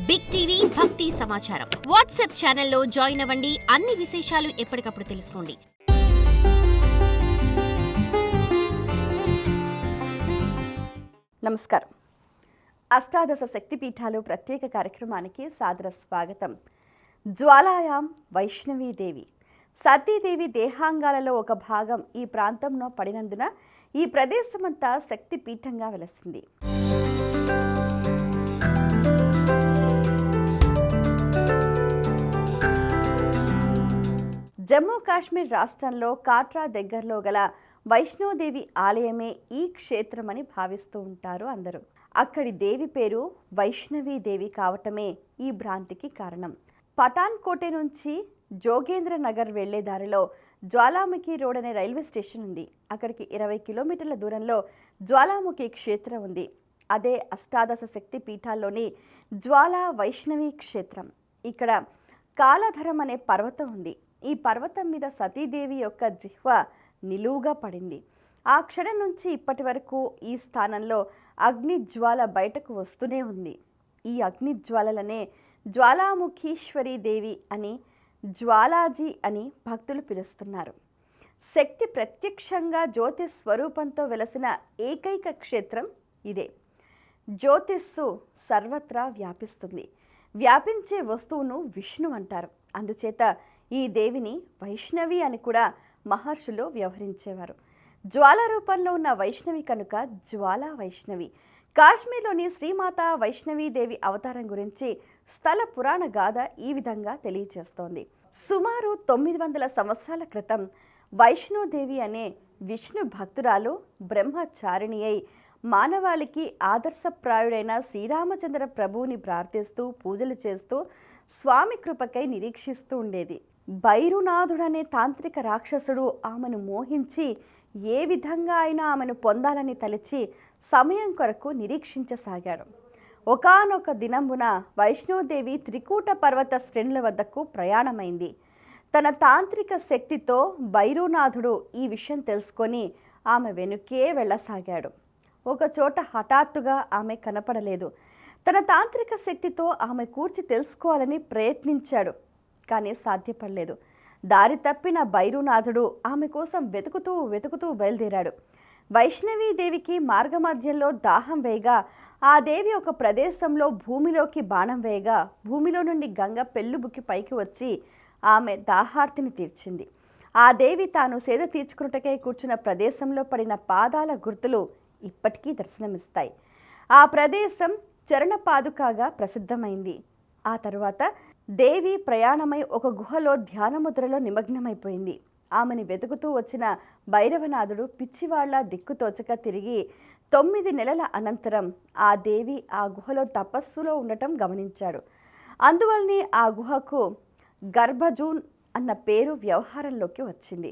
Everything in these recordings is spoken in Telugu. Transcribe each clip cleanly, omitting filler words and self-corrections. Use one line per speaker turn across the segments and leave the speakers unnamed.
బిగ్ టీవీ భక్తి సమాచారం వాట్సాప్ ఛానల్లో జాయిన్ అవ్వండి. అన్ని విశేషాలు ఎప్పటికప్పుడు తెలుసుకోండి.
నమస్కారం. అష్టాదశ శక్తిపీఠాలు ప్రత్యేక కార్యక్రమానికి సాదర స్వాగతం. జ్వాలాయాం వైష్ణవీదేవి. సతీదేవి దేహాంగాలలో ఒక భాగం ఈ ప్రాంతంలో పడినందున ఈ ప్రదేశమంతా శక్తిపీఠంగా వెలసింది. జమ్మూ కాశ్మీర్ రాష్ట్రంలో కాట్రా దగ్గరలో గల వైష్ణోదేవి ఆలయమే ఈ క్షేత్రమని భావిస్తూ ఉంటారు అందరూ. అక్కడి దేవి పేరు వైష్ణవీదేవి కావటమే ఈ భ్రాంతికి కారణం. పఠాన్కోట్ నుంచి జోగేంద్ర నగర్ వెళ్లే దారిలో జ్వాలాముఖి రోడ్ అనే రైల్వే స్టేషన్ ఉంది. అక్కడికి 20 కిలోమీటర్ల దూరంలో జ్వాలాముఖి క్షేత్రం ఉంది. అదే అష్టాదశ శక్తి పీఠాల్లోని జ్వాలా వైష్ణవి క్షేత్రం. ఇక్కడ కాలధరం అనే పర్వతం ఉంది. ఈ పర్వతం మీద సతీదేవి యొక్క జిహ్వ నిలువుగా పడింది. ఆ క్షణం నుంచి ఇప్పటి వరకు ఈ స్థానంలో అగ్నిజ్వాల బయటకు వస్తూనే ఉంది. ఈ అగ్నిజ్వాలలనే జ్వాలాముఖీశ్వరీ దేవి అని, జ్వాలాజీ అని భక్తులు పిలుస్తున్నారు. శక్తి ప్రత్యక్షంగా జ్యోతి స్వరూపంతో వెలసిన ఏకైక క్షేత్రం ఇదే. జ్యోతిస్సు సర్వత్రా వ్యాపిస్తుంది. వ్యాపించే వస్తువును విష్ణు అంటారు. అందుచేత ఈ దేవిని వైష్ణవి అని కూడా మహర్షులు వ్యవహరించేవారు. జ్వాల రూపంలో ఉన్న వైష్ణవి కనుక జ్వాలా వైష్ణవి. కాశ్మీర్లోని శ్రీమాత వైష్ణవీదేవి అవతారం గురించి స్థల పురాణ గాథ ఈ విధంగా తెలియజేస్తోంది. సుమారు 900 సంవత్సరాల క్రితం వైష్ణోదేవి అనే విష్ణు భక్తురాలు బ్రహ్మచారిణి అయి మానవాళికి ఆదర్శప్రాయుడైన శ్రీరామచంద్ర ప్రభువుని ప్రార్థిస్తూ పూజలు చేస్తూ స్వామి కృపకై నిరీక్షిస్తూ ఉండేది. భైరునాథుడనే తాంత్రిక రాక్షసుడు ఆమెను మోహించి ఏ విధంగా అయినా ఆమెను పొందాలని తలచి సమయం కొరకు నిరీక్షించసాగాడు. ఒకానొక దినమున వైష్ణోదేవి త్రికూట పర్వత శ్రేణుల వద్దకు ప్రయాణమైంది. తన తాంత్రిక శక్తితో భైరునాథుడు ఈ విషయం తెలుసుకొని ఆమె వెనుకే వెళ్ళసాగాడు. ఒకచోట హఠాత్తుగా ఆమె కనపడలేదు. తన తాంత్రిక శక్తితో ఆమె కూర్చి తెలుసుకోవాలని ప్రయత్నించాడు, కానీ సాధ్యపడలేదు. దారి తప్పిన భైరునాథుడు ఆమె కోసం వెతుకుతూ బయలుదేరాడు. వైష్ణవీదేవికి మార్గమధ్యంలో దాహం వేయగా ఆ దేవి ఒక ప్రదేశంలో భూమిలోకి బాణం వేయగా భూమిలో నుండి గంగ పెళ్ళుబుక్కి పైకి వచ్చి ఆమె దాహార్తిని తీర్చింది. ఆ దేవి తాను సేద తీర్చుకున్నటకే కూర్చున్న ప్రదేశంలో పడిన పాదాల గుర్తులు ఇప్పటికీ దర్శనమిస్తాయి. ఆ ప్రదేశం చరణపాదుకాగా ప్రసిద్ధమైంది. ఆ తరువాత దేవి ప్రయాణమై ఒక గుహలో ధ్యానముద్రలో నిమగ్నమైపోయింది. ఆమెని వెతుకుతూ వచ్చిన భైరవనాథుడు పిచ్చివాళ్ల దిక్కుతోచక తిరిగి 9 నెలల అనంతరం ఆ దేవి ఆ గుహలో తపస్సులో ఉండటం గమనించాడు. అందువల్లనే ఆ గుహకు గర్భజూన్ అన్న పేరు వ్యవహారంలోకి వచ్చింది.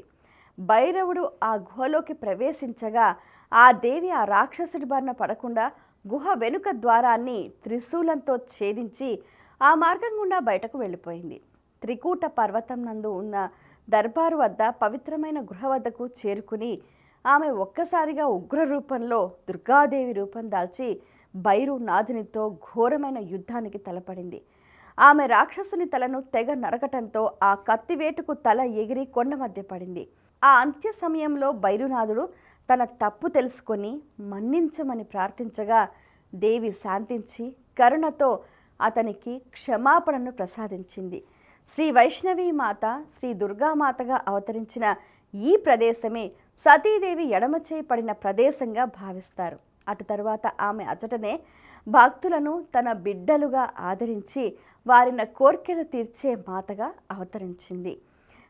భైరవుడు ఆ గుహలోకి ప్రవేశించగా ఆ దేవి ఆ రాక్షసుడి బారిన పడకుండా గుహ వెనుక ద్వారాన్ని త్రిశూలంతో ఛేదించి ఆ మార్గం గుండా బయటకు వెళ్ళిపోయింది. త్రికూట పర్వతం నందు ఉన్న దర్బారు వద్ద పవిత్రమైన గృహ వద్దకు చేరుకుని ఆమె ఒక్కసారిగా ఉగ్ర రూపంలో దుర్గాదేవి రూపం దాల్చి భైరునాథునితో ఘోరమైన యుద్ధానికి తలపడింది. ఆమె రాక్షసుని తలను తెగ నరకటంతో ఆ కత్తివేటుకు తల ఎగిరి కొండ మధ్య పడింది. ఆ అంత్య సమయంలో భైరునాథుడు తన తప్పు తెలుసుకొని మన్నించమని ప్రార్థించగా దేవి శాంతించి కరుణతో అతనికి క్షమాపణను ప్రసాదించింది. శ్రీ వైష్ణవీ మాత, శ్రీ దుర్గామాతగా అవతరించిన ఈ ప్రదేశమే సతీదేవి ఎడమచేయి పడిన ప్రదేశంగా భావిస్తారు. అటు తరువాత ఆమె అచటనే భక్తులను తన బిడ్డలుగా ఆదరించి వారిన కోర్కెలు తీర్చే మాతగా అవతరించింది.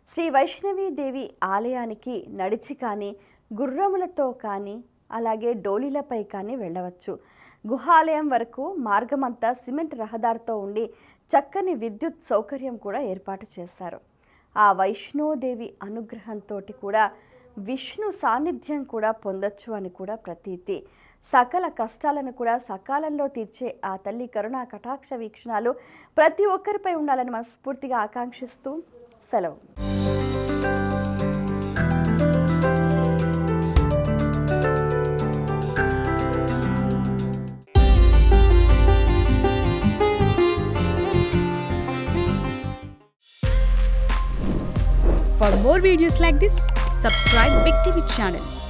శ్రీ వైష్ణవీదేవి ఆలయానికి నడిచి కానీ, గుర్రములతో కానీ, అలాగే డోలీలపై కానీ వెళ్ళవచ్చు. గుహాలయం వరకు మార్గమంతా సిమెంట్ రహదారితో ఉండి చక్కని విద్యుత్ సౌకర్యం కూడా ఏర్పాటు చేశారు. ఆ వైష్ణోదేవి అనుగ్రహంతో కూడా విష్ణు సాన్నిధ్యం కూడా పొందొచ్చు అని కూడా ప్రతీతి. సకల కష్టాలను కూడా సకాలంలో తీర్చే ఆ తల్లి కరుణా కటాక్ష వీక్షణాలు ప్రతి ఒక్కరిపై ఉండాలని మనస్ఫూర్తిగా ఆకాంక్షిస్తూ సెలవు.
For more videos like this, subscribe Big TV channel.